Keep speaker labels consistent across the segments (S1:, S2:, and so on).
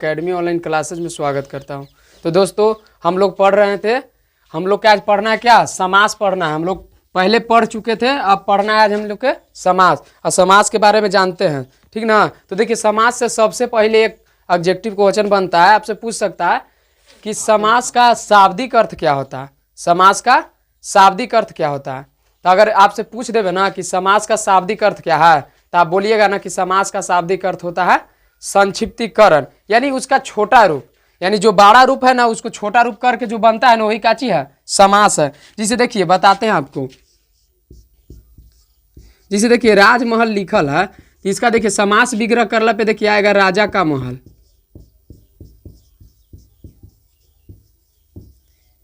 S1: Academy online classes में स्वागत करता हूं। तो दोस्तों हम लोग पढ़ रहे थे, हम लोग क्या आज पढ़ना है, क्या समास पढ़ना है। हम लोग पहले पढ़ चुके थे, अब पढ़ना है आज हम लोग के समास, और समास के बारे में जानते हैं, ठीक ना। तो देखिए समास से सबसे पहले एक ऑब्जेक्टिव क्वेश्चन बनता है, आपसे पूछ सकता है कि समास का शाब्दिक अर्थ क्या होता है। समास का शाब्दिक अर्थ क्या होता है। तो अगर आपसे पूछ देवे ना कि समास का शाब्दिक अर्थ क्या है, तो आप बोलिएगा ना कि समास का शाब्दिक अर्थ होता है संक्षिप्तीकरण, यानी उसका छोटा रूप, यानी जो बड़ा रूप है ना उसको छोटा रूप करके जो बनता है ना वही काची है, समास है। जिसे देखिए बताते हैं आपको, जिसे देखिए राजमहल लिखल है, इसका देखिए समास विग्रह करला पे देखिए आएगा राजा का महल।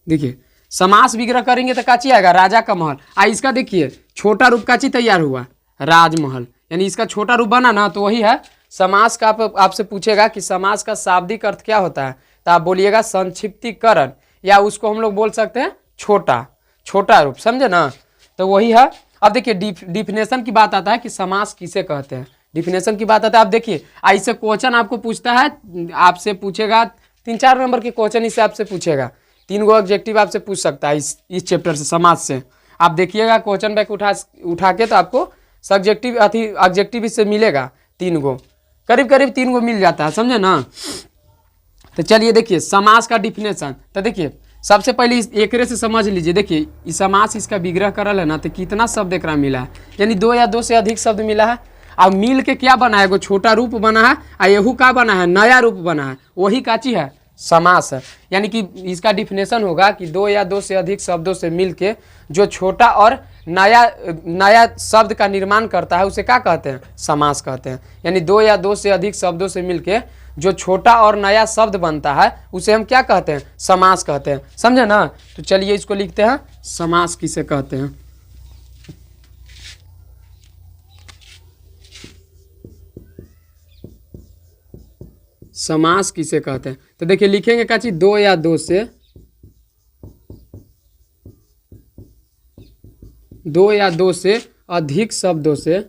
S1: देखिए समास विग्रह करेंगे तो काची आएगा, राजा का महल। इसका देखिए छोटा रूप काची तैयार हुआ, राजमहल, यानी इसका छोटा रूप बना ना तो वही है समास का। आपसे पूछेगा कि समास का शाब्दिक अर्थ क्या होता है, तो आप बोलिएगा संक्षिप्तीकरण, या उसको हम लोग बोल सकते हैं छोटा रूप, समझे ना। तो वही है। अब देखिए डिफिनेशन की बात आता है कि समास किसे कहते हैं, डिफिनेशन की बात आता है। आप देखिए ऐसे क्वेश्चन आपको पूछता है, आपसे पूछेगा 3-4 नंबर के क्वेश्चन इससे आपसे पूछेगा, 3 गो ऑब्जेक्टिव आपसे पूछ सकता है इस चैप्टर से, समाज से। आप देखिएगा क्वेश्चन बैक उठा के तो आपको सब्जेक्टिव ऑब्जेक्टिव इससे मिलेगा 3 गो, करीब 3 गो मिल जाता है, समझे ना। तो चलिए देखिए समास का डिफिनेशन। तो देखिए सबसे पहले एक से समझ लीजिए, देखिए इस समास इसका विग्रह करल है ना, तो कितना शब्द एक मिला है, यानी 2 या 2 से अधिक शब्द मिला है। अब मिल के क्या बना है, एगो छोटा रूप बना है, और यहू का बना है, नया रूप बना है, वही काची है, समास है। यानी कि इसका डिफिनेशन होगा कि 2 या 2 से अधिक शब्दों से मिलके जो छोटा और नया शब्द का निर्माण करता है उसे क्या कहते हैं, समास कहते हैं। यानी 2 या 2 से अधिक शब्दों से मिलके जो छोटा और नया शब्द बनता है उसे हम क्या कहते हैं, समास कहते हैं, समझे ना। तो चलिए इसको लिखते हैं, समास किसे कहते हैं। समास किसे कहते हैं, तो देखिए लिखेंगे क्या चीज, 2 या 2 से अधिक शब्दों से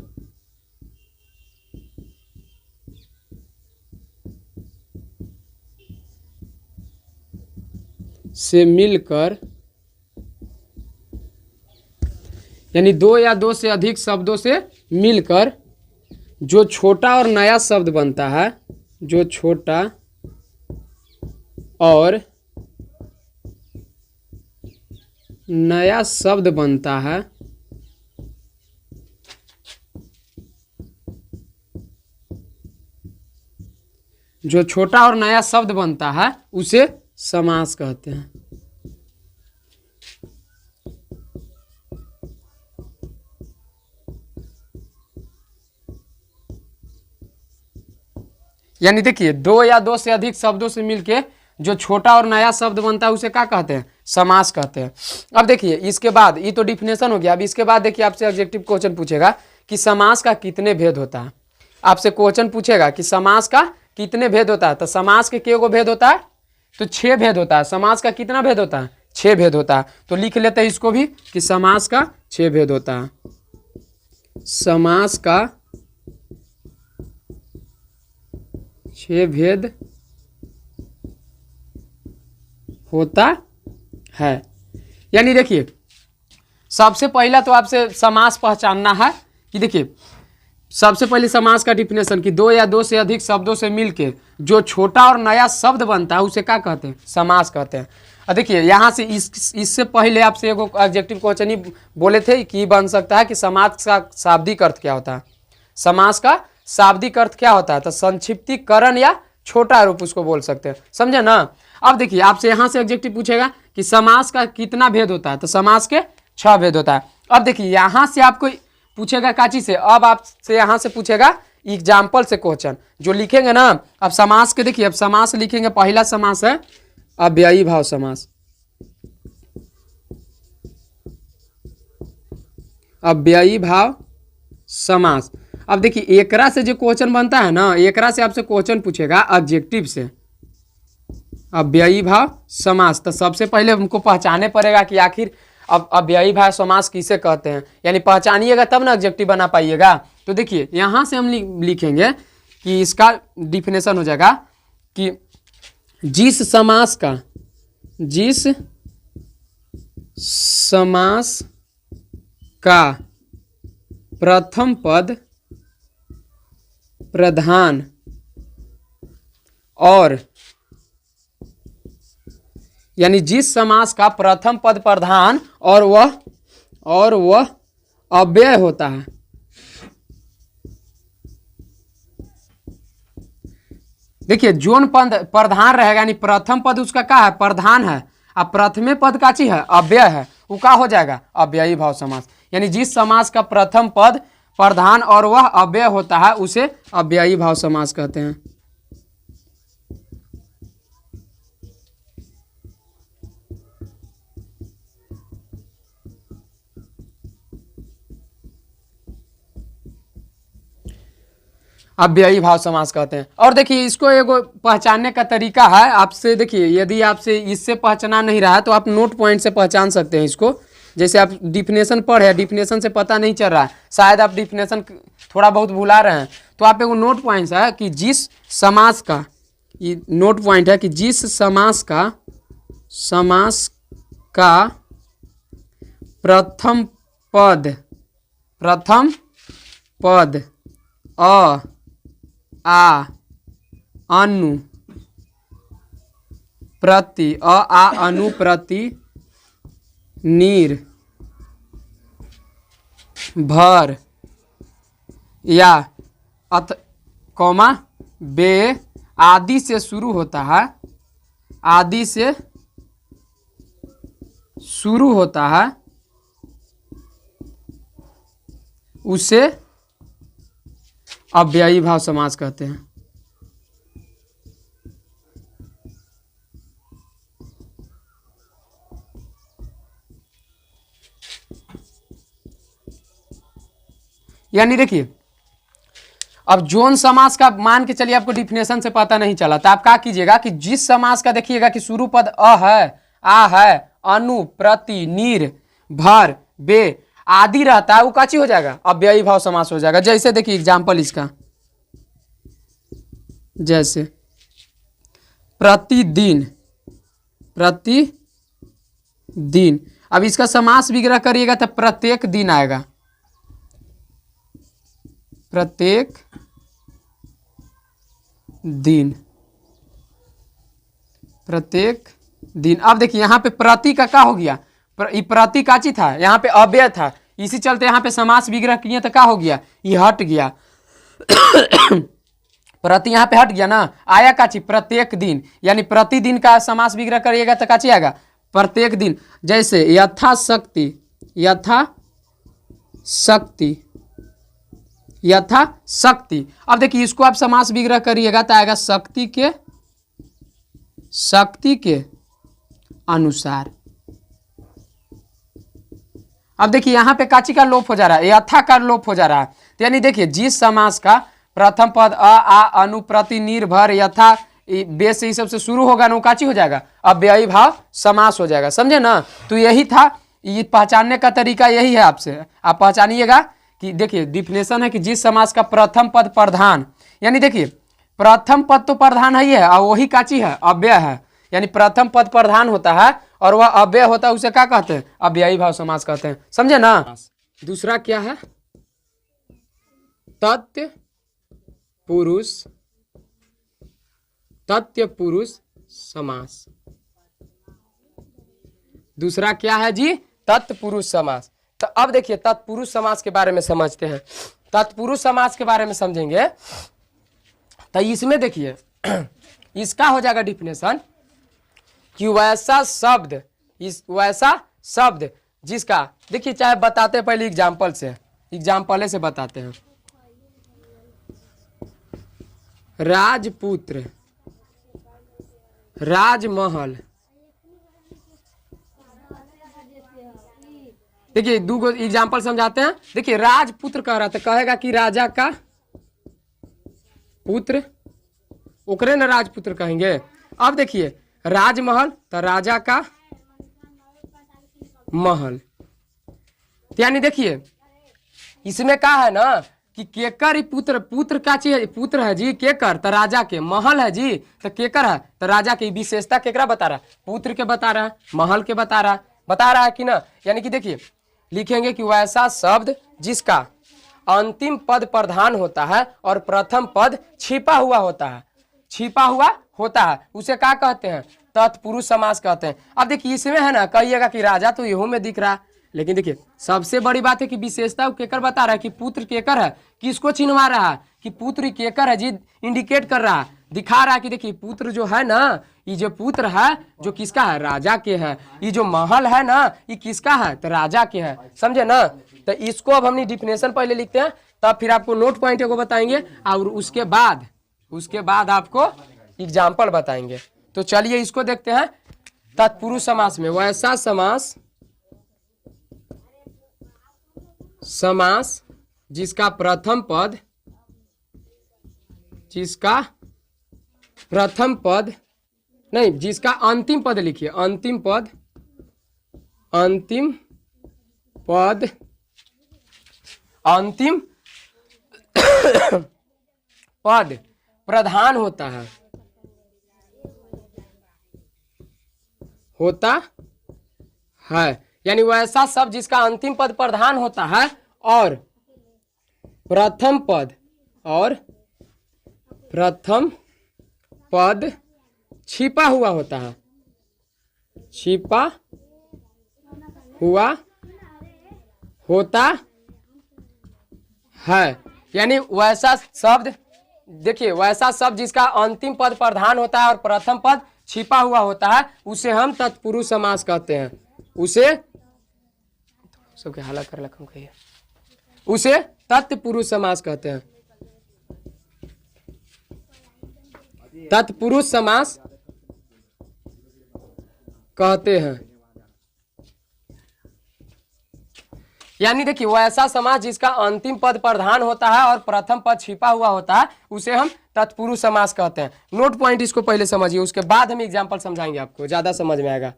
S1: मिलकर, यानी 2 या 2 से अधिक शब्दों से मिलकर जो छोटा और नया शब्द बनता है, जो छोटा और नया शब्द बनता है, जो छोटा और नया शब्द बनता है उसे समास कहते हैं। यानी देखिए 2 या 2 से अधिक शब्दों से मिलके जो छोटा और नया शब्द बनता है उसे क्या कहते हैं, समास कहते हैं। अब देखिए इसके बाद, ये तो डिफिनेशन हो गया। अब इसके बाद देखिए आपसे ऑब्जेक्टिव क्वेश्चन पूछेगा कि समास का कितने भेद होता है। आपसे क्वेश्चन पूछेगा कि समास का कितने भेद होता है। तो समास के गो भेद होता है, तो 6 भेद होता है। समास का कितना भेद होता है, 6 भेद होता है। तो लिख लेते हैं इसको भी कि समास का 6 भेद होता है। समास का 6 भेद होता है। यानी देखिए सबसे पहला तो आपसे समास पहचानना है कि देखिए सबसे पहले समास का डिफिनेशन कि 2 या 2 से अधिक शब्दों से मिलके जो छोटा और नया शब्द बनता है उसे क्या कहते हैं, समास कहते हैं। और देखिए यहाँ से इससे पहले आपसे एक ऑब्जेक्टिव क्वेश्चन ही बोले थे कि बन सकता है कि समास का शाब्दिक अर्थ क्या होता है। समास का शाब्दिक अर्थ क्या होता है, तो संक्षिप्तीकरण या छोटा रूप उसको बोल सकते हैं, समझे ना। अब देखिए आपसे यहाँ से ऑब्जेक्टिव पूछेगा कि समास का कितना भेद होता है, तो समास के 6 भेद होता है। अब देखिए यहाँ से आपको पूछेगा काची से, अब आपसे यहाँ से पूछेगा एग्जाम्पल से क्वेश्चन जो लिखेंगे ना। अब समास के देखिए, अब समास लिखेंगे, पहला समास है अव्ययी भाव समास। अव्ययी भाव समास। अब देखिए एकरा से जो क्वेश्चन बनता है ना, एकरा से आपसे क्वेश्चन पूछेगा ऑब्जेक्टिव से, अव्ययी भाव समास। तो सबसे पहले हमको पहचाने पड़ेगा कि आखिर अब अव्ययी भाव समास किसे कहते हैं, यानी पहचानिएगा तब ना ऑब्जेक्टिव बना पाइएगा। तो देखिए यहाँ से हम लिखेंगे कि इसका डिफिनेशन हो जाएगा कि जिस समास का प्रथम पद प्रधान और यानी जिस समास का प्रथम पद प्रधान और वह अव्यय होता है। देखिए जोन पद प्रधान रहेगा यानी प्रथम पद उसका क्या है, प्रधान है, अब प्रथमे पद का चीज है, अव्यय है, वो क्या हो जाएगा, अव्ययी भाव समास। यानी जिस समास का प्रथम पद प्रधान और वह अव्यय होता है उसे अव्ययी भाव समास कहते हैं। अव्ययी भाव समास कहते हैं। और देखिए इसको एगो पहचानने का तरीका है, आपसे देखिए यदि आपसे इससे पहचाना नहीं रहा है तो आप नोट पॉइंट से पहचान सकते हैं इसको। जैसे आप डिफिनेशन पढ़े, डिफिनेशन से पता नहीं चल रहा है, शायद आप डिफिनेशन थोड़ा बहुत भुला रहे हैं, तो आप एगो नोट पॉइंट है कि जिस समास का, ये नोट पॉइंट है कि जिस समास का प्रथम पद आ अनु प्रति नीर भर या बे आदि से शुरू होता है, उसे अव्ययी भाव समास कहते हैं। यानी देखिए अब जोन समास का मान के चलिए आपको डिफिनेशन से पता नहीं चला तो आप क्या कीजिएगा कि जिस समास का देखिएगा कि शुरू पद अ है, आ है, अनु, प्रति, नीर, भर, बे आदि रहता है, वो काची हो जाएगा, अव्ययी भाव समास हो जाएगा। जैसे देखिए एग्जाम्पल इसका, जैसे प्रतिदिन, अब इसका समास विग्रह करिएगा तो प्रत्येक दिन आएगा, प्रत्येक दिन। अब देखिए यहाँ पे प्रति का क्या हो गया, प्रति काची था, यहाँ पे अव्यय था, इसी चलते यहाँ पे समास विग्रह किए तो क्या हो गया, ये हट गया प्रति यहाँ पे हट गया ना, आया काची, प्रत्येक दिन, यानी प्रतिदिन का समास विग्रह करिएगा तो काची आएगा, प्रत्येक दिन। जैसे यथाशक्ति। अब देखिए इसको आप समास विग्रह करिएगा तो आएगा शक्ति के अनुसार। अब देखिए यहाँ पे काची का लोप हो जा रहा है, यथा का लोप हो जा रहा है, तो यानी देखिए जिस समास का प्रथम पद आ अनु, प्रति, नीर, भर, यथा, बे से सब से शुरू होगा ना, वो काची हो जाएगा, अव्ययी भाव समास हो जाएगा। समझे ना, तो यही था, ये पहचानने का तरीका यही है, आपसे आप पहचानिएगा कि देखिए डिफिनेशन है कि जिस समास का प्रथम पद प्रधान, यानी देखिए प्रथम पद तो प्रधान ही है और वही काची है, अव्यय है, यानी प्रथम पद प्रधान होता है और वह अव्यय होता है, उसे क्या कहते हैं, अव्ययी भाव समास कहते हैं। समझे ना। दूसरा क्या है, तत्पुरुष समास। दूसरा क्या है जी, तत्पुरुष समास। तो अब देखिए तत्पुरुष समास के बारे में समझते हैं। तत्पुरुष समास के बारे में समझेंगे तो इसमें देखिए इसका हो जाएगा डिफिनेशन कि वैसा शब्द जिसका, देखिए चाहे बताते पहले एग्जाम्पल से बताते हैं। राजपुत्र, राजमहल, देखिए दो एग्जाम्पल समझाते हैं। देखिए राजपुत्र कह रहा था, कहेगा कि राजा का पुत्र, ओकरे न राजपुत्र कहेंगे। अब देखिए राजमहल तो राजा का महल, यानी देखिए इसमें क्या है ना कि केकर ही पुत्र, पुत्र का चीज, पुत्र है जी केकर, तो राजा के, महल है जी तो केकर है, तो राजा की विशेषता केकरा बता रहा, पुत्र के बता रहा, महल के बता रहा है कि ना। यानी कि देखिए लिखेंगे कि वैसा शब्द जिसका अंतिम पद प्रधान होता है और प्रथम पद छिपा हुआ होता है, छिपा हुआ होता है, उसे क्या कहते हैं, तत्पुरुष समास कहते हैं। अब देखिए इसमें है ना, कहिएगा कि राजा तो यहू में दिख रहा, लेकिन देखिए सबसे बड़ी बात है कि विशेषता केकर बता रहा है, कि पुत्र केकर है, किसको चिन्हवा रहा है, कि पुत्र केकर है जी, इंडिकेट कर रहा है, दिखा रहा है कि देखिए पुत्र जो है ना, ये जो पुत्र है जो किसका है, राजा के है, ये जो महल है ना ये किसका है, तो राजा के है, समझे ना। तो इसको अब हमने डिफिनेशन पहले लिखते हैं, तब फिर आपको नोट पॉइंट को बताएंगे और उसके बाद आपको एग्जाम्पल बताएंगे। तो चलिए इसको देखते हैं। तत्पुरुष समास में वैसा समास जिसका प्रथम पद नहीं, जिसका अंतिम पद लिखिए, अंतिम पद प्रधान होता है, यानी वैसा शब्द जिसका अंतिम पद प्रधान होता है और प्रथम पद छिपा हुआ होता है, यानी वैसा शब्द, देखिए वैसा शब्द जिसका अंतिम पद प्रधान होता है और प्रथम पद छिपा हुआ होता है, उसे हम तत्पुरुष समास कहते हैं। उसे सबके हाला कर लखम कहिए, उसे तत्पुरुष समास कहते हैं, तत्पुरुष समास कहते हैं। यानी देखिए वैसा समास जिसका अंतिम पद प्रधान होता है और प्रथम पद छिपा हुआ होता है, उसे हम तत्पुरुष समास कहते हैं। नोट पॉइंट इसको पहले समझिए, उसके बाद हम एग्जांपल समझाएंगे, आपको ज्यादा समझ में आएगा।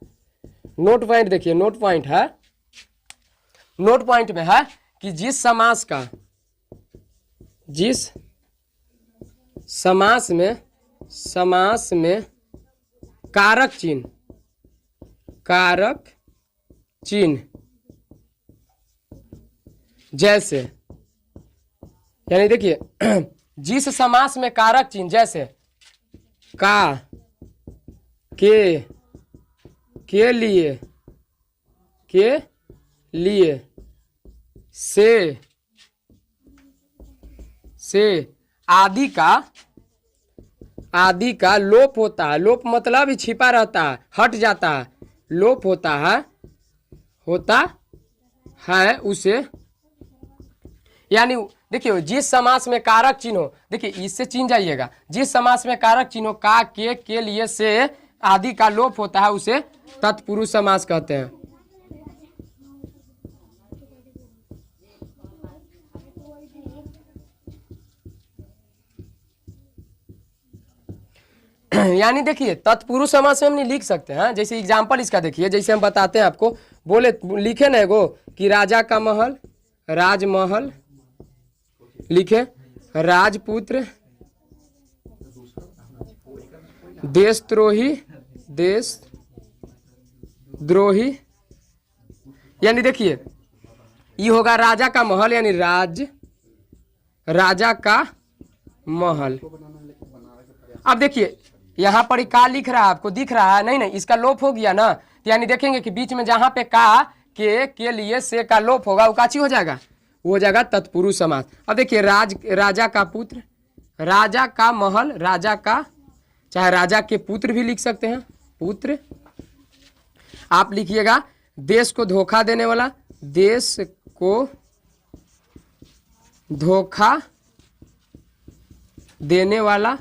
S1: नोट पॉइंट देखिए, नोट पॉइंट में है कि जिस समास में कारक चिन्ह जैसे, यानी देखिए जिस समास में कारक चिन्ह जैसे का, के लिए, से आदि का लोप होता है, लोप मतलब छिपा रहता है, हट जाता है, लोप होता है उसे, यानी देखिए जिस समास में कारक चिन्ह हो, देखिए इससे चिन्ह जाइएगा, जिस समास में कारक चिन्ह हो का, के लिए, से आदि का लोप होता है, उसे तत्पुरुष समास कहते हैं। यानी देखिए तत्पुरुष समास में हम नहीं लिख सकते हैं, जैसे एग्जाम्पल इसका देखिए, जैसे हम बताते हैं आपको, बोले लिखे ना एगो कि राजा का महल, राजमहल, लिखे राजपुत्र, देशद्रोही, यानी देखिए ये होगा राजा का महल, यानी राजा का महल। अब देखिए यहाँ पर का लिख रहा है, आपको दिख रहा है, नहीं इसका लोप हो गया ना, तो यानी देखेंगे कि बीच में जहां पे का, के लिए, से का लोप होगा, वो काची हो जाएगा, वो हो जाएगा तत्पुरुष समास। अब देखिए राजा का पुत्र, राजा का महल, राजा का, चाहे राजा के पुत्र भी लिख सकते हैं, पुत्र। आप लिखिएगा देश को धोखा देने वाला, देश को धोखा देने वाला,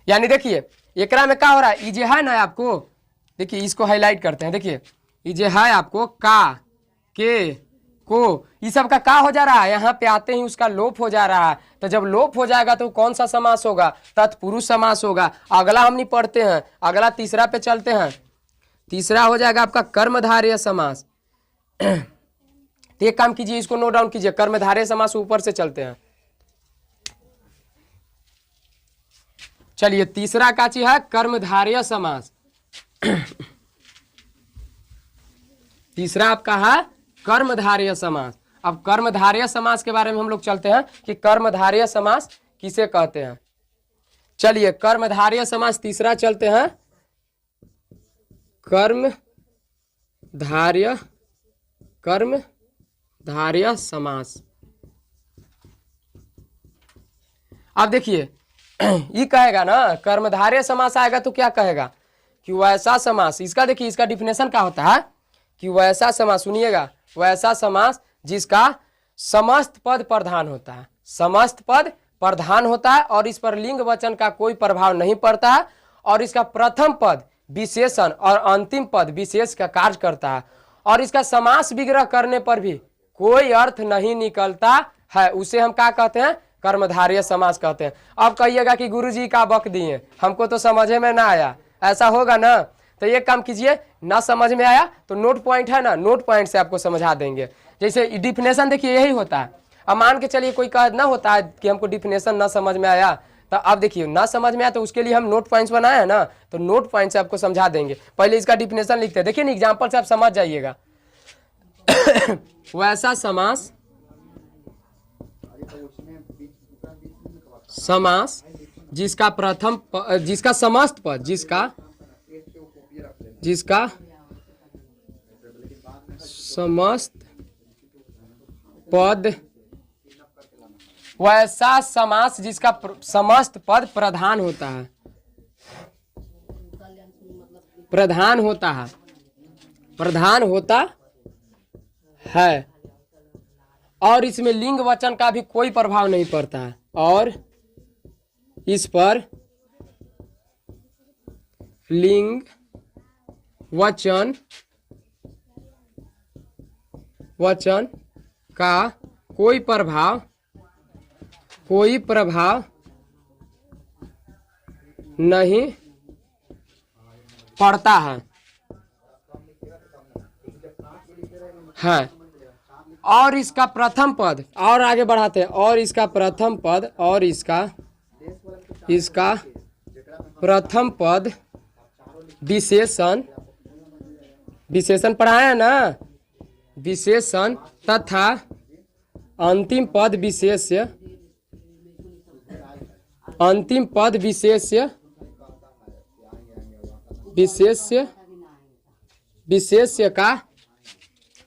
S1: यानी देखिए एकरा में क्या हो रहा है, ये है ना आपको, देखिए इसको हाईलाइट करते हैं, देखिए ये है आपको का, के, को, ये सब का हो जा रहा है, यहाँ पे आते ही उसका लोप हो जा रहा है। तो जब लोप हो जाएगा तो कौन सा समास होगा, तत्पुरुष समास होगा। अगला हम नहीं पढ़ते हैं, अगला तीसरा पे चलते हैं। तीसरा हो जाएगा आपका कर्मधारय समास। तो एक काम कीजिए, इसको नोट डाउन कीजिए, कर्मधारय समास ऊपर से चलते हैं। चलिए तीसरा का चीज है कर्मधारय समास। तीसरा आपका है कर्मधारय समास। अब कर्मधारय समास के बारे में हम लोग चलते हैं कि कर्मधारय समास किसे कहते हैं। चलिए कर्मधारय समास तीसरा चलते हैं, कर्मधारय समास। अब देखिए ये कहेगा ना, कर्मधारय समास आएगा तो क्या कहेगा कि वैसा समास, इसका देखिए इसका डिफिनेशन क्या होता है कि वैसा समास, सुनिएगा, वैसा समास जिसका समस्त पद प्रधान होता है, समस्त पद प्रधान होता है और इस पर लिंग वचन का कोई प्रभाव नहीं पड़ता है और इसका प्रथम पद विशेषण और अंतिम पद विशेष का कार्य करता है और इसका समास विग्रह करने पर भी कोई अर्थ नहीं निकलता है, उसे हम क्या कहते हैं, कर्मधारय समास कहते हैं। अब कहिएगा कि गुरुजी का बक दिए, हमको तो समझे में ना आया, ऐसा होगा ना, तो एक काम कीजिए, ना समझ में आया तो नोट पॉइंट है ना, नोट पॉइंट से आपको समझा देंगे। जैसे डिफिनेशन देखिए यही होता है। अब मान के चलिए कोई कह ना होता है कि हमको डिफिनेशन ना समझ में आया, तो अब देखिए ना समझ में आया तो उसके लिए हम नोट पॉइंट्स बनाए हैं ना, तो नोट पॉइंट से आपको समझा देंगे। पहले इसका डिफिनेशन लिखते हैं, देखिए ना एग्जाम्पल से आप समझ जाइएगा। वैसा समास, समास जिसका प्रथम जिसका समस्त पद, जिसका समस्त पद, वैसा समास जिसका समस्त पद प्रधान होता है, प्रधान होता है, प्रधान होता है और इसमें लिंग वचन का भी कोई प्रभाव नहीं पड़ता है और इस पर लिंग वचन का कोई प्रभाव नहीं पड़ता है और इसका प्रथम पद, और आगे बढ़ाते हैं, और इसका प्रथम पद, और इसका प्रथम पद विशेषण पढ़ाया ना, विशेषण तथा अंतिम पद विशेष्य, अंतिम पद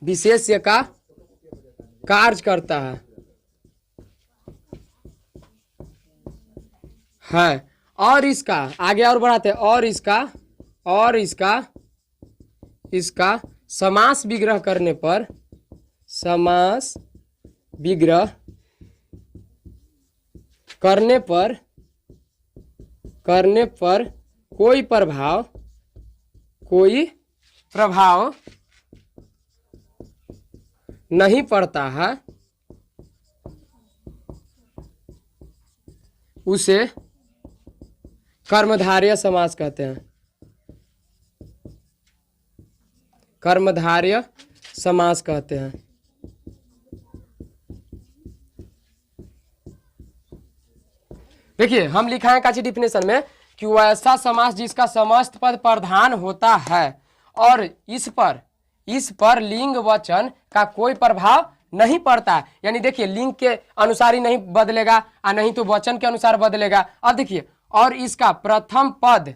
S1: विशेष्य का कार्य करता है और इसका आगे और बढ़ाते हैं, और इसका समास विग्रह करने पर, समास विग्रह करने पर कोई प्रभाव नहीं पड़ता है, उसे कर्मधारय समास कहते हैं, कर्मधारय समास कहते हैं। देखिए हम लिखा है काची डिफिनेशन में कि वैसा समास जिसका समस्त पद प्रधान होता है और इस पर लिंग वचन का कोई प्रभाव नहीं पड़ता, यानी देखिए लिंग के अनुसार ही नहीं बदलेगा और नहीं तो वचन के अनुसार बदलेगा। अब देखिए और इसका प्रथम पद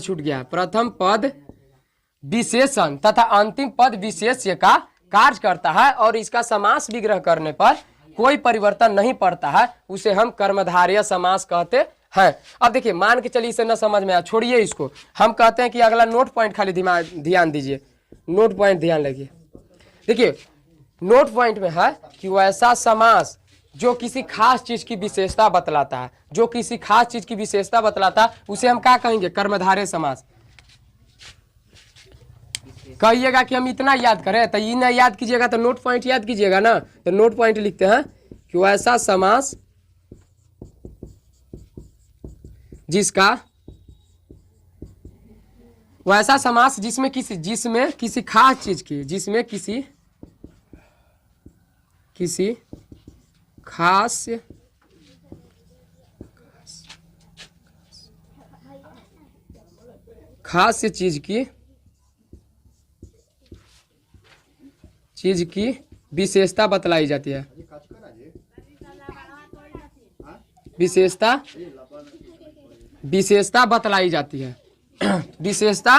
S1: छूट गया, प्रथम पद विशेषण तथा अंतिम पद विशेष्य का कार्य करता है और इसका समास विग्रह करने पर कोई परिवर्तन नहीं पड़ता है, उसे हम कर्मधारय समास कहते हैं। अब देखिए मान के चलिए इसे न समझ में आया, छोड़िए इसको, हम कहते हैं कि अगला नोट पॉइंट खाली ध्यान दीजिए, नोट पॉइंट ध्यान लगिए। देखिए नोट पॉइंट में है कि वैसा समास जो किसी खास चीज की विशेषता बतलाता है, जो किसी खास चीज की विशेषता बतलाता है उसे हम क्या कहेंगे, कर्मधारय समास। कहिएगा कि हम इतना याद करें, तो ये ना याद कीजिएगा तो नोट पॉइंट याद कीजिएगा ना, तो नोट पॉइंट लिखते हैं कि वैसा समास जिसमें किसी खास चीज की, जिसमें किसी किसी खास खास चीज की विशेषता बतलाई जाती है। विशेषता बतलाई जाती है। विशेषता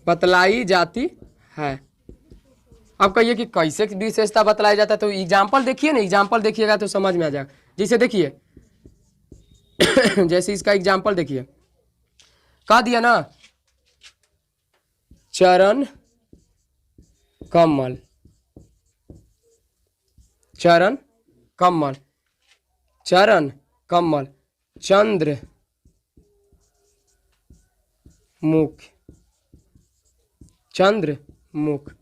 S1: बतलाई जाती है। अब कहिए कि कैसे विशेषता बतलाई जाता है, तो एग्जाम्पल देखिए ना, एग्जाम्पल देखिएगा तो समझ में आ जाएगा। जैसे देखिए जैसे इसका एग्जाम्पल देखिए, कह दिया ना चरण कमल, चरण कमल, चरण कमल, चंद्र मुख, चंद्र मुख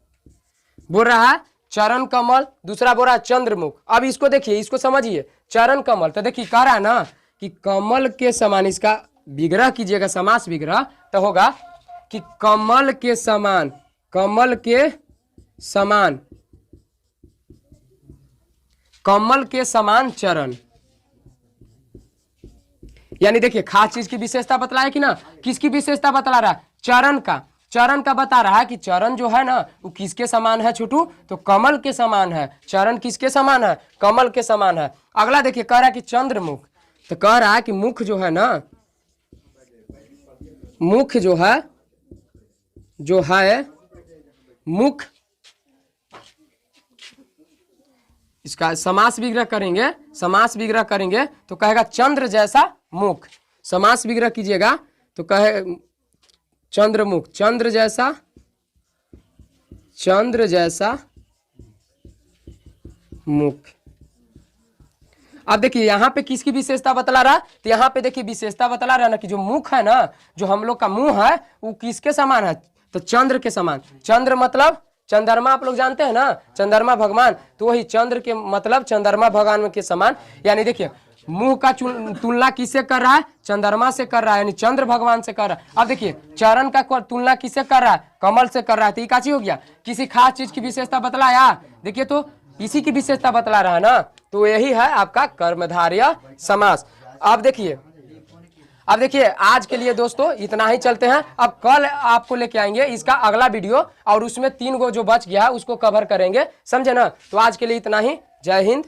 S1: बोल रहा है चरण कमल, दूसरा बोल रहा है चंद्रमुख। अब इसको देखिए, इसको समझिए। चरण कमल तो देखिए कह रहा है ना कि कमल के समान, इसका विग्रह कीजिएगा, समास विग्रह तो होगा कि कमल के समान, कमल के समान, कमल के समान चरण। यानी देखिए खास चीज की विशेषता बतलाया कि ना, किसकी विशेषता बतला रहा है? चरण का, चरण का बता रहा है कि चरण जो है ना वो किसके समान है छोटू? तो कमल के समान है। चरण किसके समान है? कमल के समान है। अगला देखिए कह रहा है कि चंद्रमुख, तो कह रहा है कि मुख जो है ना, मुख जो है मुख, इसका समास विग्रह करेंगे, समास विग्रह करेंगे तो कहेगा चंद्र जैसा मुख। समास विग्रह कीजिएगा तो कहे चंद्रमुख, चंद्र जैसा, चंद्र जैसा मुख। अब देखिए यहाँ पे किसकी विशेषता बतला रहा है? तो यहाँ पे देखिए विशेषता बतला रहा है ना कि जो मुख है ना, जो हम लोग का मुंह है वो किसके समान है? तो चंद्र के समान। चंद्र मतलब चंद्रमा, आप लोग जानते हैं ना, चंद्रमा भगवान, तो वही चंद्र के मतलब चंद्रमा भगवान के समान। यानी देखिए मुंह का तुलना किससे कर रहा है? चंद्रमा से कर रहा है, यानी चंद्र भगवान से कर रहा है। अब देखिए चरण का तुलना किससे कर रहा है? कमल से कर रहा है। तो ये काची हो गया? किसी खास चीज की विशेषता बतलाया। देखिए तो इसी की विशेषता बतला रहा है ना, तो यही है आपका कर्मधारय समास। अब देखिए आज के लिए दोस्तों इतना ही, चलते हैं। अब कल आपको लेके आएंगे इसका अगला वीडियो, और उसमें 3 गो जो बच गया है उसको कवर करेंगे, समझे ना। तो आज के लिए इतना ही। जय हिंद।